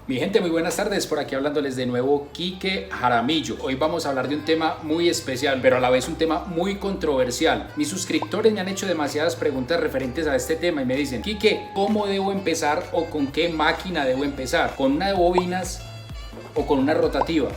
Mi gente, muy buenas tardes, por aquí hablándoles de nuevo Quique Jaramillo. Hoy vamos a hablar de un tema muy especial, pero a la vez un tema muy controversial. Mis suscriptores me han hecho demasiadas preguntas referentes a este tema y me dicen: Quique, ¿cómo debo empezar o con qué máquina debo empezar? ¿Con una de bobinas o con una rotativa?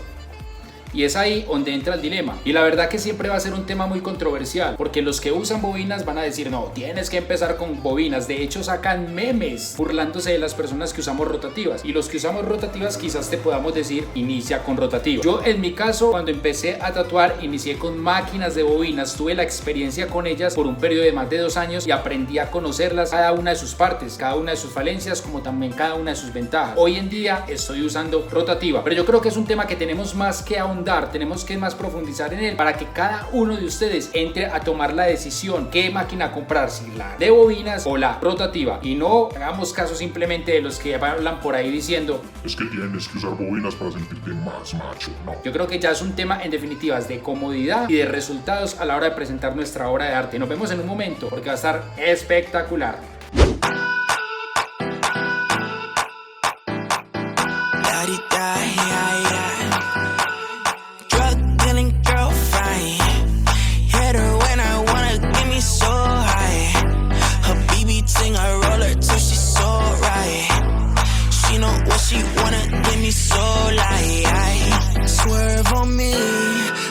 Y es ahí donde entra el dilema. Y la verdad que siempre va a ser un tema muy controversial, porque los que usan bobinas van a decir: no, tienes que empezar con bobinas. De hecho, sacan memes burlándose de las personas que usamos rotativas. Y los que usamos rotativas quizás te podamos decir: inicia con rotativa. Yo en mi caso, cuando empecé a tatuar, inicié con máquinas de bobinas. Tuve la experiencia con ellas por un periodo de más de 2 años y aprendí a conocerlas, cada una de sus partes, cada una de sus falencias, como también cada una de sus ventajas. Hoy en día estoy usando rotativa, pero yo creo que es un tema que tenemos más que ahondar. Tenemos que más profundizar en él para que cada uno de ustedes entre a tomar la decisión qué máquina comprar, si la de bobinas o la rotativa, y no hagamos caso simplemente de los que hablan por ahí diciendo: es que tienes que usar bobinas para sentirte más macho. No. Yo creo que ya es un tema en definitivas de comodidad y de resultados a la hora de presentar nuestra obra de arte. Nos vemos en un momento porque va a estar espectacular.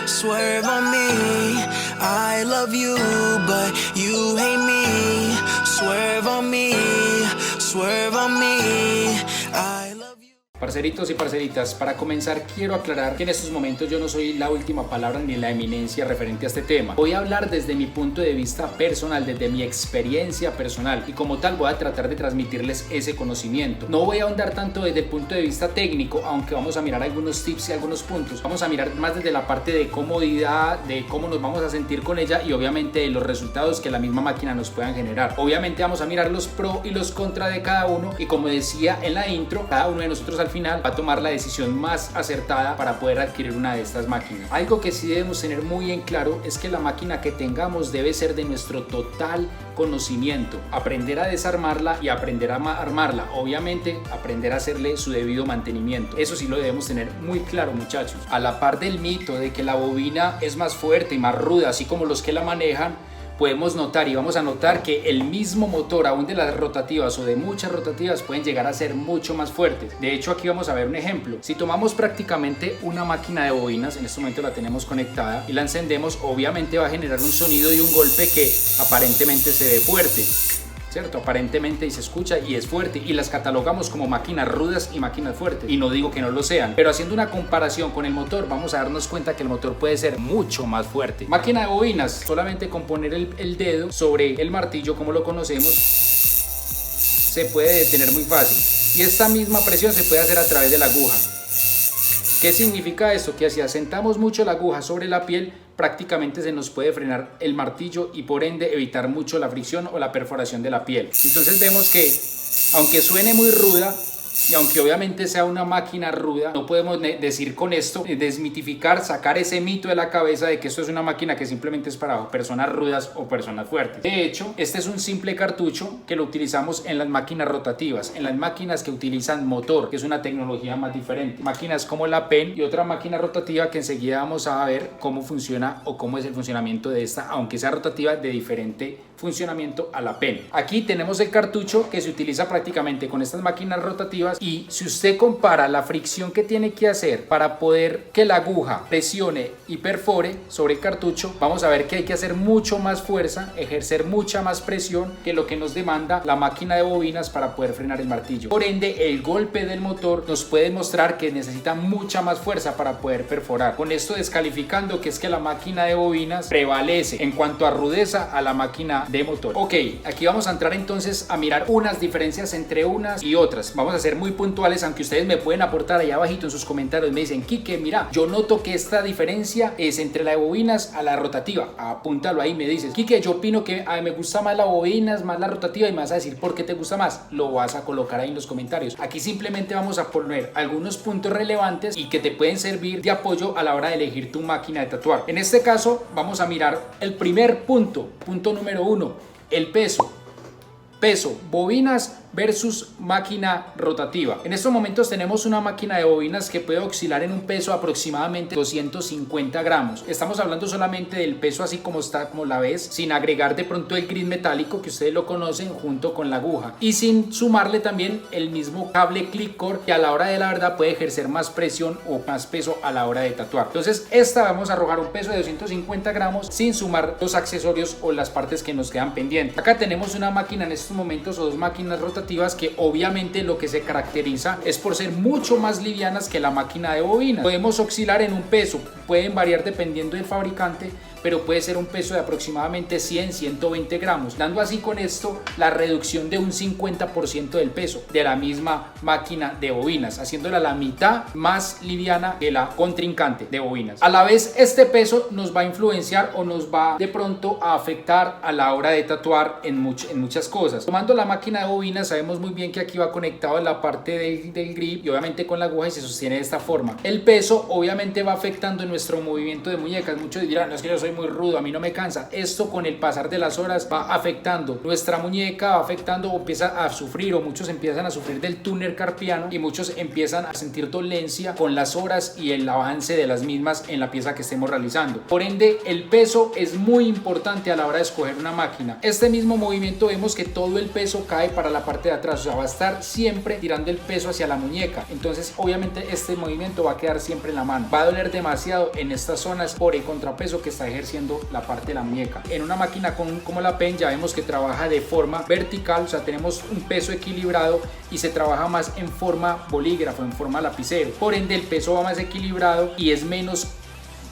Swerve on me, I love you, but you hate me. Swerve on me, I love you. Parceritos y parceritas, para comenzar quiero aclarar que en estos momentos yo no soy la última palabra ni la eminencia referente a este tema. Voy a hablar desde mi punto de vista personal, desde mi experiencia personal, y como tal voy a tratar de transmitirles ese conocimiento. No voy a ahondar tanto desde el punto de vista técnico, aunque vamos a mirar algunos tips y algunos puntos. Vamos a mirar más desde la parte de comodidad, de cómo nos vamos a sentir con ella y obviamente de los resultados que la misma máquina nos puedan generar. Obviamente vamos a mirar los pros y los contras de cada uno, y como decía en la intro, cada uno de nosotros al final va a tomar la decisión más acertada para poder adquirir una de estas máquinas. Algo que sí debemos tener muy en claro es que la máquina que tengamos debe ser de nuestro total conocimiento. Aprender a desarmarla y aprender a armarla. Obviamente aprender a hacerle su debido mantenimiento. Eso sí lo debemos tener muy claro, muchachos. A la par del mito de que la bobina es más fuerte y más ruda, así como los que la manejan, podemos notar y vamos a notar que el mismo motor, aún de las rotativas o de muchas rotativas, pueden llegar a ser mucho más fuertes. De hecho, aquí vamos a ver un ejemplo. Si tomamos prácticamente una máquina de bobinas, en este momento la tenemos conectada y la encendemos, obviamente va a generar un sonido y un golpe que aparentemente se ve fuerte, ¿cierto? Aparentemente y se escucha y es fuerte, y las catalogamos como máquinas rudas y máquinas fuertes, y no digo que no lo sean, pero haciendo una comparación con el motor vamos a darnos cuenta que el motor puede ser mucho más fuerte. Máquina de bobinas, solamente con poner el dedo sobre el martillo como lo conocemos se puede detener muy fácil, y esta misma presión se puede hacer a través de la aguja. ¿Qué significa esto? Que si asentamos mucho la aguja sobre la piel, prácticamente se nos puede frenar el martillo y por ende evitar mucho la fricción o la perforación de la piel. Entonces vemos que aunque suene muy ruda y aunque obviamente sea una máquina ruda, no podemos decir con esto, desmitificar, sacar ese mito de la cabeza de que esto es una máquina que simplemente es para personas rudas o personas fuertes. De hecho, este es un simple cartucho que lo utilizamos en las máquinas rotativas, en las máquinas que utilizan motor, que es una tecnología más diferente. Máquinas como la PEN y otra máquina rotativa que enseguida vamos a ver cómo funciona o cómo es el funcionamiento de esta, aunque sea rotativa, de diferente funcionamiento a la PEN. Aquí tenemos el cartucho que se utiliza prácticamente con estas máquinas rotativas, y si usted compara la fricción que tiene que hacer para poder que la aguja presione y perfore sobre el cartucho, vamos a ver que hay que hacer mucho más fuerza, ejercer mucha más presión que lo que nos demanda la máquina de bobinas para poder frenar el martillo. Por ende, el golpe del motor nos puede mostrar que necesita mucha más fuerza para poder perforar, con esto descalificando que es que la máquina de bobinas prevalece en cuanto a rudeza a la máquina de motor. Ok, aquí vamos a entrar entonces a mirar unas diferencias entre unas y otras. Vamos a ser muy puntuales, aunque ustedes me pueden aportar ahí abajito en sus comentarios. Me dicen: Quique, mira, yo noto que esta diferencia es entre la de bobinas a la rotativa. Apúntalo ahí, me dices: Quique, yo opino que me gusta más la bobinas, más la rotativa, y me vas a decir por qué te gusta más. Lo vas a colocar ahí en los comentarios. Aquí simplemente vamos a poner algunos puntos relevantes y que te pueden servir de apoyo a la hora de elegir tu máquina de tatuar. En este caso vamos a mirar el primer punto número 1, el peso. Peso, bobinas versus máquina rotativa. En estos momentos tenemos una máquina de bobinas que puede oscilar en un peso aproximadamente 250 gramos. Estamos hablando solamente del peso así como está, como la ves, sin agregar de pronto el gris metálico que ustedes lo conocen junto con la aguja y sin sumarle también el mismo cable click core que a la hora de la verdad puede ejercer más presión o más peso a la hora de tatuar. Entonces esta vamos a arrojar un peso de 250 gramos sin sumar los accesorios o las partes que nos quedan pendientes. Acá tenemos una máquina en estos momentos o dos máquinas rotativas que obviamente lo que se caracteriza es por ser mucho más livianas que la máquina de bobinas. Podemos oscilar en un peso, pueden variar dependiendo del fabricante, pero puede ser un peso de aproximadamente 100-120 gramos, dando así con esto la reducción de un 50% del peso de la misma máquina de bobinas, haciéndola la mitad más liviana que la contrincante de bobinas. A la vez, este peso nos va a influenciar o nos va de pronto a afectar a la hora de tatuar en muchas cosas. Tomando la máquina de bobinas, sabemos muy bien que aquí va conectado en la parte del grip y obviamente con la aguja y se sostiene de esta forma. El peso obviamente va afectando en nuestro movimiento de muñecas. Muchos dirán, no, es que yo soy muy rudo, a mí no me cansa. Esto con el pasar de las horas va afectando nuestra muñeca, va afectando o empieza a sufrir, o muchos empiezan a sufrir del túnel carpiano y muchos empiezan a sentir dolencia con las horas y el avance de las mismas en la pieza que estemos realizando. Por ende, el peso es muy importante a la hora de escoger una máquina. Este mismo movimiento vemos que todo el peso cae para la parte de atrás, o sea, va a estar siempre tirando el peso hacia la muñeca. Entonces, obviamente, este movimiento va a quedar siempre en la mano. Va a doler demasiado en estas zonas por el contrapeso que está ejerciendo la parte de la muñeca. En una máquina como la Pen ya vemos que trabaja de forma vertical, o sea, tenemos un peso equilibrado y se trabaja más en forma bolígrafo, en forma lapicero. Por ende, el peso va más equilibrado y es menos,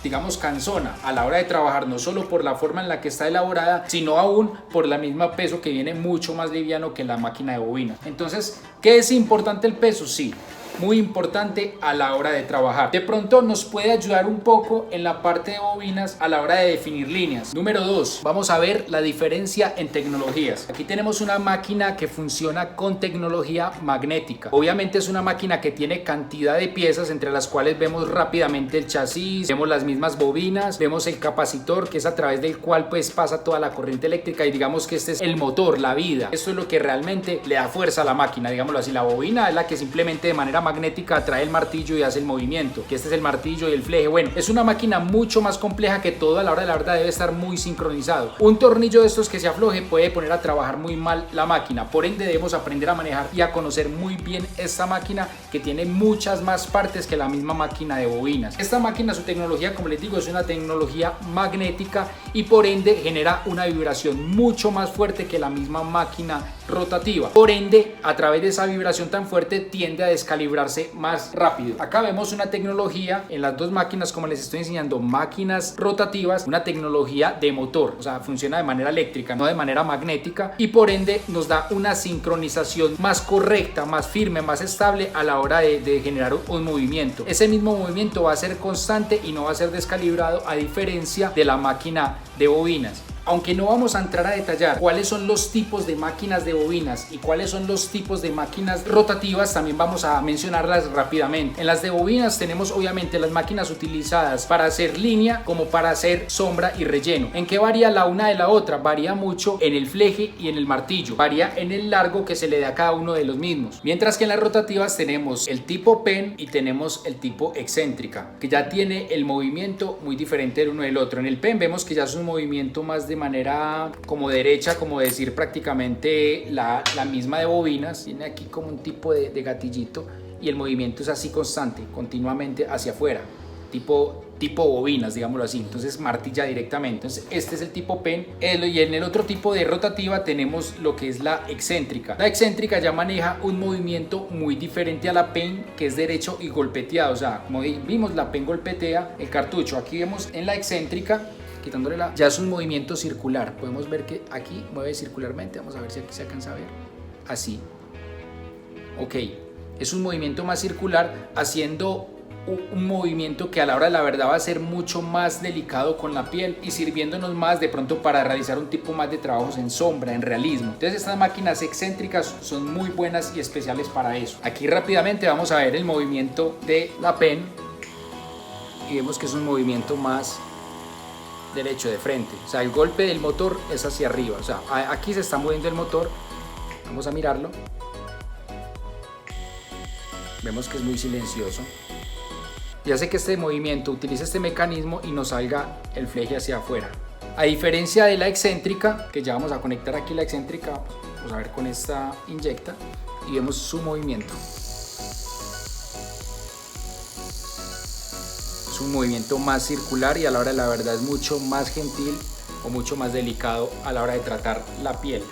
digamos, cansona a la hora de trabajar, no solo por la forma en la que está elaborada, sino aún por la misma peso que viene mucho más liviano que la máquina de bobina. Entonces, ¿qué es importante el peso? Sí, muy importante a la hora de trabajar. De pronto nos puede ayudar un poco en la parte de bobinas a la hora de definir líneas. Número 2, vamos a ver la diferencia en tecnologías. Aquí tenemos una máquina que funciona con tecnología magnética. Obviamente es una máquina que tiene cantidad de piezas entre las cuales vemos rápidamente el chasis, vemos las mismas bobinas, vemos el capacitor que es a través del cual pues pasa toda la corriente eléctrica y digamos que este es el motor, la vida. Esto es lo que realmente le da fuerza a la máquina, digámoslo así. La bobina es la que simplemente de manera magnética atrae el martillo y hace el movimiento, que este es el martillo y el fleje. Bueno, es una máquina mucho más compleja que todo. A la hora de la verdad debe estar muy sincronizado. Un tornillo de estos que se afloje puede poner a trabajar muy mal la máquina. Por ende debemos aprender a manejar y a conocer muy bien esta máquina, que tiene muchas más partes que la misma máquina de bobinas. Esta máquina, su tecnología, como les digo, es una tecnología magnética y por ende genera una vibración mucho más fuerte que la misma máquina rotativa. Por ende, a través de esa vibración tan fuerte tiende a descalibrarse más rápido. Acá vemos una tecnología en las dos máquinas, como les estoy enseñando, máquinas rotativas, una tecnología de motor, o sea, funciona de manera eléctrica, no de manera magnética, y por ende nos da una sincronización más correcta, más firme, más estable a la hora de generar un movimiento. Ese mismo movimiento va a ser constante y no va a ser descalibrado, a diferencia de la máquina de bobinas. Aunque no vamos a entrar a detallar cuáles son los tipos de máquinas de bobinas y cuáles son los tipos de máquinas rotativas, también vamos a mencionarlas rápidamente. En las de bobinas tenemos obviamente las máquinas utilizadas para hacer línea como para hacer sombra y relleno. ¿En qué varía la una de la otra? Varía mucho en el fleje y en el martillo. Varía en el largo que se le da a cada uno de los mismos. Mientras que en las rotativas tenemos el tipo Pen y tenemos el tipo excéntrica, que ya tiene el movimiento muy diferente del uno del otro. En el Pen vemos que ya es un movimiento más de manera como derecha, como decir prácticamente la misma de bobinas. Tiene aquí como un tipo de gatillito y el movimiento es así constante, continuamente hacia afuera, tipo bobinas, digámoslo así. Entonces martilla directamente. Entonces este es el tipo Pen. Y en el otro tipo de rotativa tenemos lo que es la excéntrica. La excéntrica ya maneja un movimiento muy diferente a la Pen, que es derecho y golpeteado. O sea, como vimos, la Pen golpetea el cartucho. Aquí vemos en la excéntrica, quitándole ya es un movimiento circular. Podemos ver que aquí mueve circularmente. Vamos a ver si aquí se alcanza a ver. Así. Ok. Es un movimiento más circular, haciendo un movimiento que a la hora de la verdad va a ser mucho más delicado con la piel y sirviéndonos más de pronto para realizar un tipo más de trabajos en sombra, en realismo. Entonces estas máquinas excéntricas son muy buenas y especiales para eso. Aquí rápidamente vamos a ver el movimiento de la Pen y vemos que es un movimiento más derecho, de frente. O sea, el golpe del motor es hacia arriba. O sea, aquí se está moviendo el motor. Vamos a mirarlo. Vemos que es muy silencioso y hace que este movimiento utilice este mecanismo y nos salga el fleje hacia afuera. A diferencia de la excéntrica, que ya vamos a conectar aquí la excéntrica, vamos a ver con esta inyecta y vemos su movimiento. Es un movimiento más circular y a la hora de la verdad es mucho más gentil o mucho más delicado a la hora de tratar la piel.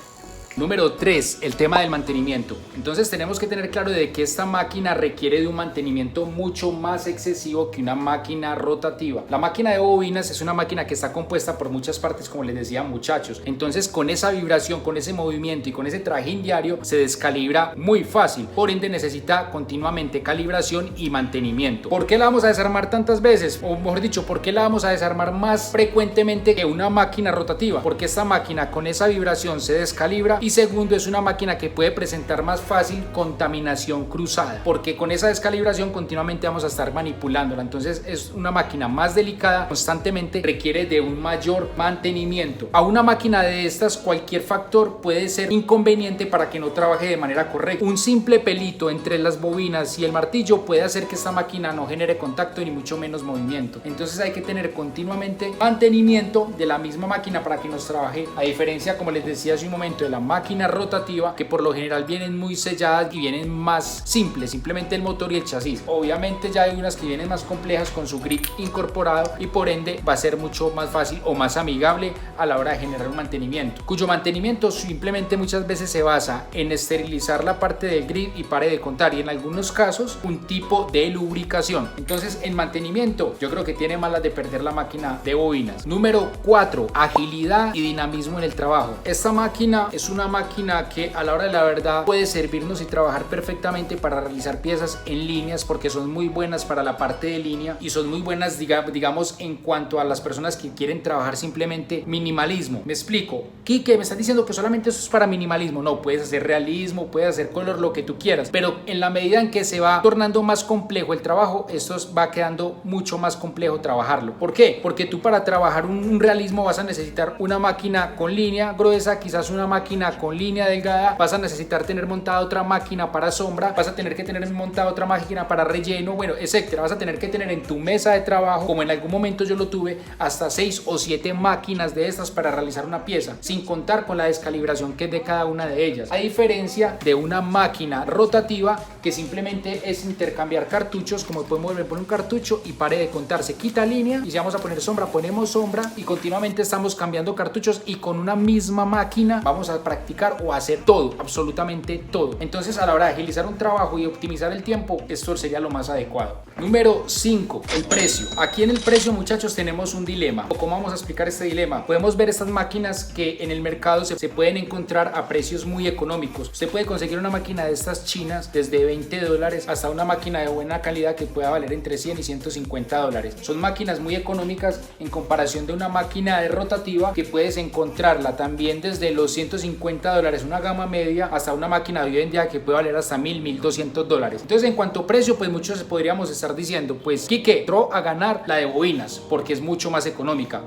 Número 3, el tema del mantenimiento. Entonces tenemos que tener claro de que esta máquina requiere de un mantenimiento mucho más excesivo que una máquina rotativa. La máquina de bobinas es una máquina que está compuesta por muchas partes, como les decía, muchachos. Entonces con esa vibración, con ese movimiento y con ese trajín diario se descalibra muy fácil. Por ende necesita continuamente calibración y mantenimiento. ¿Por qué la vamos a desarmar tantas veces? O mejor dicho, ¿por qué la vamos a desarmar más frecuentemente que una máquina rotativa? Porque esta máquina con esa vibración se descalibra. Y segundo, es una máquina que puede presentar más fácil contaminación cruzada, porque con esa descalibración continuamente vamos a estar manipulándola. Entonces es una máquina más delicada, constantemente requiere de un mayor mantenimiento. A una máquina de estas cualquier factor puede ser inconveniente para que no trabaje de manera correcta. Un simple pelito entre las bobinas y el martillo puede hacer que esta máquina no genere contacto ni mucho menos movimiento. Entonces hay que tener continuamente mantenimiento de la misma máquina para que nos trabaje, a diferencia, como les decía hace un momento, de la máquina rotativa, que por lo general vienen muy selladas y vienen más simples, simplemente el motor y el chasis. Obviamente ya hay unas que vienen más complejas con su grip incorporado y por ende va a ser mucho más fácil o más amigable a la hora de generar un mantenimiento, cuyo mantenimiento simplemente muchas veces se basa en esterilizar la parte del grip y pare de contar, y en algunos casos un tipo de lubricación. Entonces en mantenimiento yo creo que tiene malas de perder la máquina de bobinas. Número 4, agilidad y dinamismo en el trabajo. Esta máquina es una máquina que a la hora de la verdad puede servirnos y trabajar perfectamente para realizar piezas en líneas, porque son muy buenas para la parte de línea y son muy buenas digamos en cuanto a las personas que quieren trabajar simplemente minimalismo. Me explico. Quique, me estás diciendo que solamente eso es para minimalismo. No, puedes hacer realismo, puedes hacer color, lo que tú quieras, pero en la medida en que se va tornando más complejo el trabajo, esto va quedando mucho más complejo trabajarlo. ¿Por qué? Porque tú para trabajar un realismo vas a necesitar una máquina con línea gruesa, quizás una máquina con línea delgada, vas a necesitar tener montada otra máquina para sombra, vas a tener que tener montada otra máquina para relleno, bueno, etcétera. Vas a tener que tener en tu mesa de trabajo, como en algún momento yo lo tuve, hasta 6 o 7 máquinas de estas para realizar una pieza, sin contar con la descalibración que es de cada una de ellas, a diferencia de una máquina rotativa que simplemente es intercambiar cartuchos. Como podemos ver, pone un cartucho y pare de contar, se quita línea, y si vamos a poner sombra, ponemos sombra, y continuamente estamos cambiando cartuchos, y con una misma máquina vamos a practicar o hacer todo, absolutamente todo. Entonces a la hora de agilizar un trabajo y optimizar el tiempo, esto sería lo más adecuado. Número 5, el precio. Aquí en el precio, muchachos, tenemos un dilema. ¿Cómo vamos a explicar este dilema? Podemos ver estas máquinas que en el mercado se pueden encontrar a precios muy económicos. Usted puede conseguir una máquina de estas chinas desde $20 hasta una máquina de buena calidad que pueda valer entre $100 y $150. Son máquinas muy económicas en comparación de una máquina de rotativa que puedes encontrarla también desde los $150, una gama media, hasta una máquina de hoy en día que puede valer hasta $1,000, $1,200. Entonces en cuanto a precio, pues muchos podríamos estar diciendo, pues Quique, entró a ganar la de bobinas porque es mucho más económica.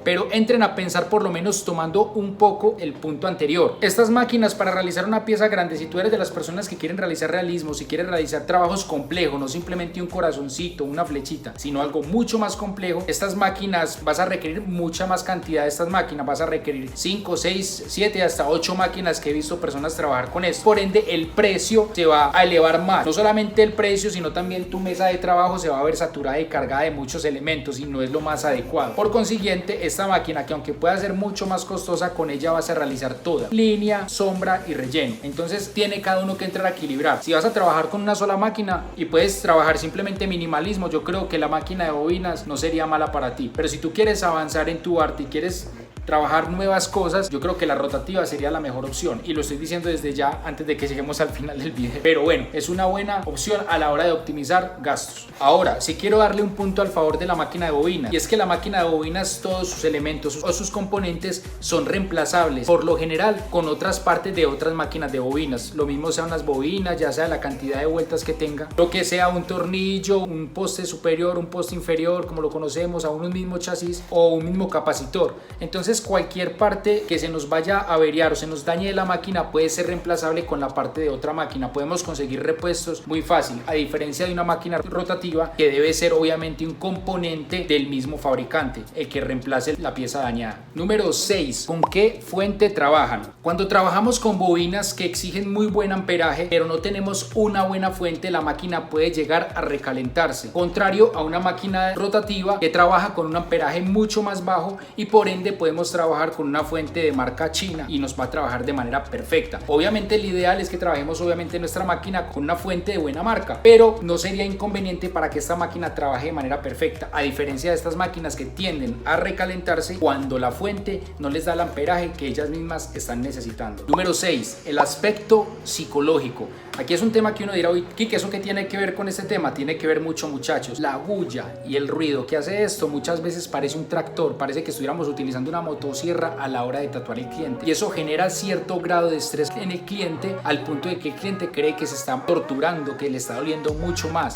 Pero entren a pensar, por lo menos tomando un poco el punto anterior. Estas máquinas para realizar una pieza grande, si tú eres de las personas que quieren realizar realismo, si quieres realizar trabajos complejos, no simplemente un corazoncito, una flechita, sino algo mucho más complejo, estas máquinas vas a requerir mucha más cantidad de estas máquinas. Vas a requerir 5, 6, 7, hasta 8 máquinas que he visto personas trabajar con esto. Por ende, el precio se va a elevar más. No solamente el precio, sino también tu mesa de trabajo se va a ver saturada y cargada de muchos elementos, y no es lo más adecuado. Por consiguiente, esta máquina, que aunque pueda ser mucho más costosa, con ella vas a realizar toda línea, sombra y relleno. Entonces tiene cada uno que entrar a equilibrar. Si vas a trabajar con una sola máquina y puedes trabajar simplemente minimalismo, yo creo que la máquina de bobinas no sería mala para ti. Pero si tú quieres avanzar en tu arte y quieres trabajar nuevas cosas, yo creo que la rotativa sería la mejor opción, y lo estoy diciendo desde ya antes de que lleguemos al final del video. Pero bueno, es una buena opción a la hora de optimizar gastos. Ahora, si quiero darle un punto al favor de la máquina de bobinas, y es que la máquina de bobinas, todos sus elementos o sus componentes son reemplazables por lo general con otras partes de otras máquinas de bobinas. Lo mismo sean las bobinas, ya sea la cantidad de vueltas que tenga, lo que sea un tornillo, un poste superior, un poste inferior, como lo conocemos, a un mismo chasis o un mismo capacitor. Entonces Entonces cualquier parte que se nos vaya a averiar o se nos dañe de la máquina puede ser reemplazable con la parte de otra máquina. Podemos conseguir repuestos muy fácil, a diferencia de una máquina rotativa que debe ser obviamente un componente del mismo fabricante, el que reemplace la pieza dañada. Número 6. ¿Con qué fuente trabajan? Cuando trabajamos con bobinas que exigen muy buen amperaje, pero no tenemos una buena fuente, la máquina puede llegar a recalentarse, contrario a una máquina rotativa que trabaja con un amperaje mucho más bajo y por ende podemos trabajar con una fuente de marca china y nos va a trabajar de manera perfecta. Obviamente el ideal es que trabajemos nuestra máquina con una fuente de buena marca, pero no sería inconveniente para que esta máquina trabaje de manera perfecta, a diferencia de estas máquinas que tienden a recalentarse cuando la fuente no les da el amperaje que ellas mismas están necesitando. Número 6. El aspecto psicológico. Aquí es un tema que uno dirá, uy, Kike, ¿eso qué tiene que ver con este tema? Tiene que ver mucho, muchachos. La bulla y el ruido que hace esto muchas veces parece un tractor, parece que estuviéramos utilizando una motosierra a la hora de tatuar al cliente. Y eso genera cierto grado de estrés en el cliente al punto de que el cliente cree que se está torturando, que le está doliendo mucho más.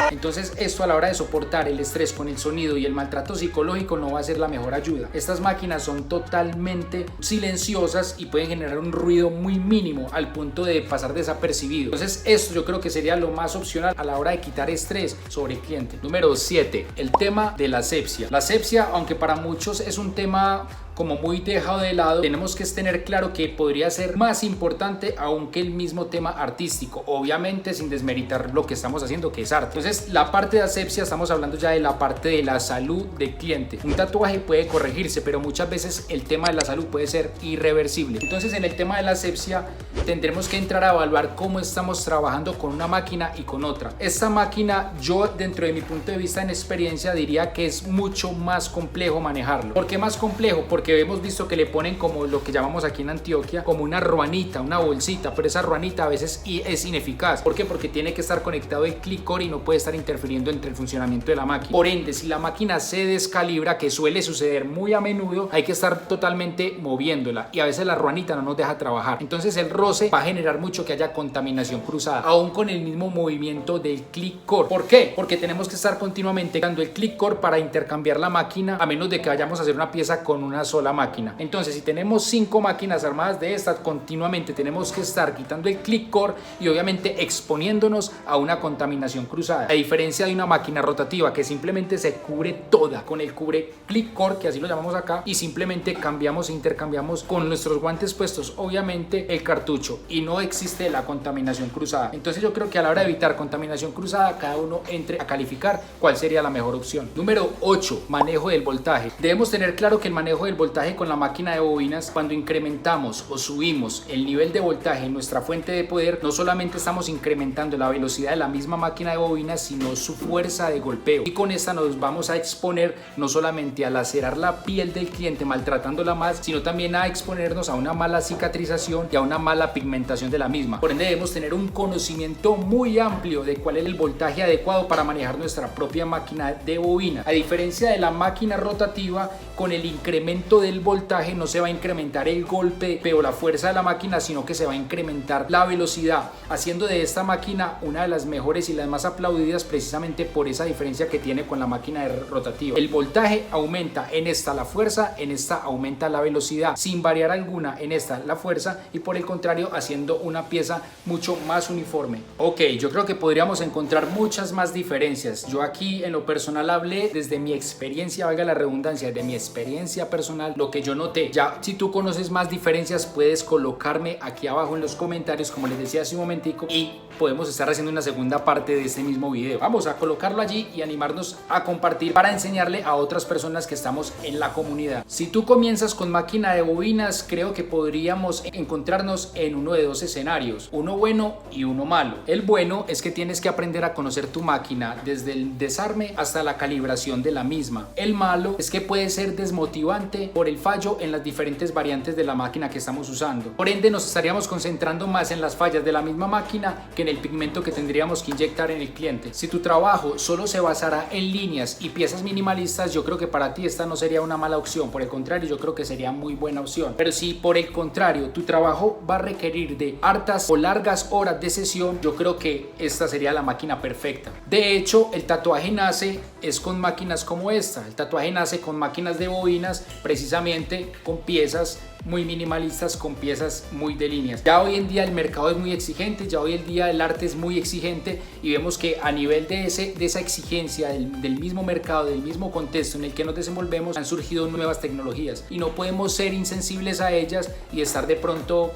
Entonces esto a la hora de soportar el estrés con el sonido y el maltrato psicológico no va a ser la mejor ayuda. Estas máquinas son totalmente silenciosas y pueden generar un ruido muy mínimo al punto de pasar desapercibido. Entonces esto yo creo que sería lo más opcional a la hora de quitar estrés sobre el cliente. Número 7. El tema de la asepsia. La asepsia, aunque para muchos es un tema como muy dejado de lado, tenemos que tener claro que podría ser más importante aún que el mismo tema artístico, obviamente sin desmeritar lo que estamos haciendo, que es arte. Entonces la parte de asepsia, estamos hablando ya de la parte de la salud del cliente. Un tatuaje puede corregirse, pero muchas veces el tema de la salud puede ser irreversible. Entonces en el tema de la asepsia tendremos que entrar a evaluar cómo estamos trabajando con una máquina y con otra. Esta máquina, yo dentro de mi punto de vista en experiencia diría que es mucho más complejo manejarlo. ¿Por qué más complejo? Porque hemos visto que le ponen como lo que llamamos aquí en Antioquia como una ruanita, una bolsita, pero esa ruanita a veces es ineficaz. ¿Por qué? Porque tiene que estar conectado el click core y no puede estar interfiriendo entre el funcionamiento de la máquina. Por ende, si la máquina se descalibra, que suele suceder muy a menudo, hay que estar totalmente moviéndola y a veces la ruanita no nos deja trabajar. Entonces el roce va a generar mucho que haya contaminación cruzada, aún con el mismo movimiento del click core. ¿Por qué? Porque tenemos que estar continuamente dando el click core para intercambiar la máquina, a menos de que vayamos a hacer una pieza con una sola máquina. Entonces si tenemos 5 máquinas armadas de estas, continuamente tenemos que estar quitando el click core y obviamente exponiéndonos a una contaminación cruzada, a diferencia de una máquina rotativa que simplemente se cubre toda con el cubre click core, que así lo llamamos acá, y simplemente cambiamos e intercambiamos con nuestros guantes puestos obviamente el cartucho y no existe la contaminación cruzada. Entonces yo creo que a la hora de evitar contaminación cruzada, cada uno entre a calificar cuál sería la mejor opción. Número 8. Manejo del voltaje. Debemos tener claro que el manejo del voltaje con la máquina de bobinas, cuando incrementamos o subimos el nivel de voltaje en nuestra fuente de poder, no solamente estamos incrementando la velocidad de la misma máquina de bobinas, sino su fuerza de golpeo, y con esta nos vamos a exponer no solamente a lacerar la piel del cliente maltratándola más, sino también a exponernos a una mala cicatrización y a una mala pigmentación de la misma. Por ende debemos tener un conocimiento muy amplio de cuál es el voltaje adecuado para manejar nuestra propia máquina de bobina. A diferencia de la máquina rotativa, con el incremento del voltaje no se va a incrementar el golpe o la fuerza de la máquina, sino que se va a incrementar la velocidad, haciendo de esta máquina una de las mejores y las más aplaudidas precisamente por esa diferencia que tiene con la máquina rotativa. El voltaje aumenta en esta la fuerza, en esta aumenta la velocidad, sin variar alguna en esta la fuerza, y por el contrario haciendo una pieza mucho más uniforme. Ok, yo creo que podríamos encontrar muchas más diferencias. Yo aquí en lo personal hablé desde mi experiencia, valga la redundancia, de mi experiencia personal, lo que yo noté. Ya si tú conoces más diferencias puedes colocarme aquí abajo en los comentarios, como les decía hace un momentico, y podemos estar haciendo una segunda parte de este mismo video. Vamos a colocarlo allí y animarnos a compartir para enseñarle a otras personas que estamos en la comunidad. Si tú comienzas con máquina de bobinas, creo que podríamos encontrarnos en uno de dos escenarios, uno bueno y uno malo. El bueno es que tienes que aprender a conocer tu máquina desde el desarme hasta la calibración de la misma. El malo es que puede ser desmotivante principalmente por el fallo en las diferentes variantes de la máquina que estamos usando. Por ende, nos estaríamos concentrando más en las fallas de la misma máquina que en el pigmento que tendríamos que inyectar en el cliente. Si tu trabajo solo se basara en líneas y piezas minimalistas, yo creo que para ti esta no sería una mala opción. Por el contrario, yo creo que sería muy buena opción. Pero si por el contrario tu trabajo va a requerir de hartas o largas horas de sesión, yo creo que esta sería la máquina perfecta. De hecho, el tatuaje nace es con máquinas como esta. El tatuaje nace con máquinas de bobinas, precisamente con piezas muy minimalistas, con piezas muy de líneas. Ya hoy en día el mercado es muy exigente, ya hoy en día el arte es muy exigente, y vemos que a nivel de esa exigencia del mismo mercado, del mismo contexto en el que nos desenvolvemos, han surgido nuevas tecnologías y no podemos ser insensibles a ellas y estar de pronto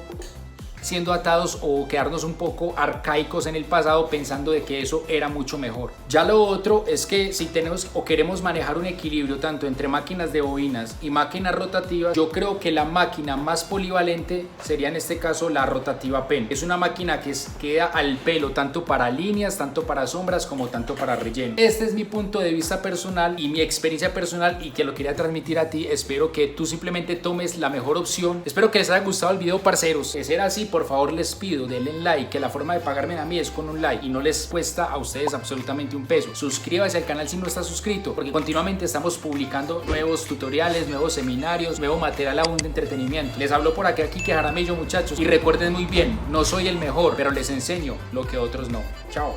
siendo atados o quedarnos un poco arcaicos en el pasado pensando de que eso era mucho mejor. Ya lo otro es que si tenemos o queremos manejar un equilibrio tanto entre máquinas de bobinas y máquinas rotativas, yo creo que la máquina más polivalente sería en este caso la rotativa pen. Es una máquina que queda al pelo tanto para líneas, tanto para sombras como tanto para relleno. Este es mi punto de vista personal y mi experiencia personal, y que lo quería transmitir a ti. Espero que tú simplemente tomes la mejor opción. Espero que les haya gustado el video, parceros. De ser así, por favor les pido denle like, que la forma de pagarme a mí es con un like y no les cuesta a ustedes absolutamente un peso. Suscríbase al canal si no está suscrito, porque continuamente estamos publicando nuevos tutoriales, nuevos seminarios, nuevo material aún de entretenimiento. Les hablo por aquí Kike Jaramillo, muchachos, y recuerden muy bien, no soy el mejor, pero les enseño lo que otros no. Chao.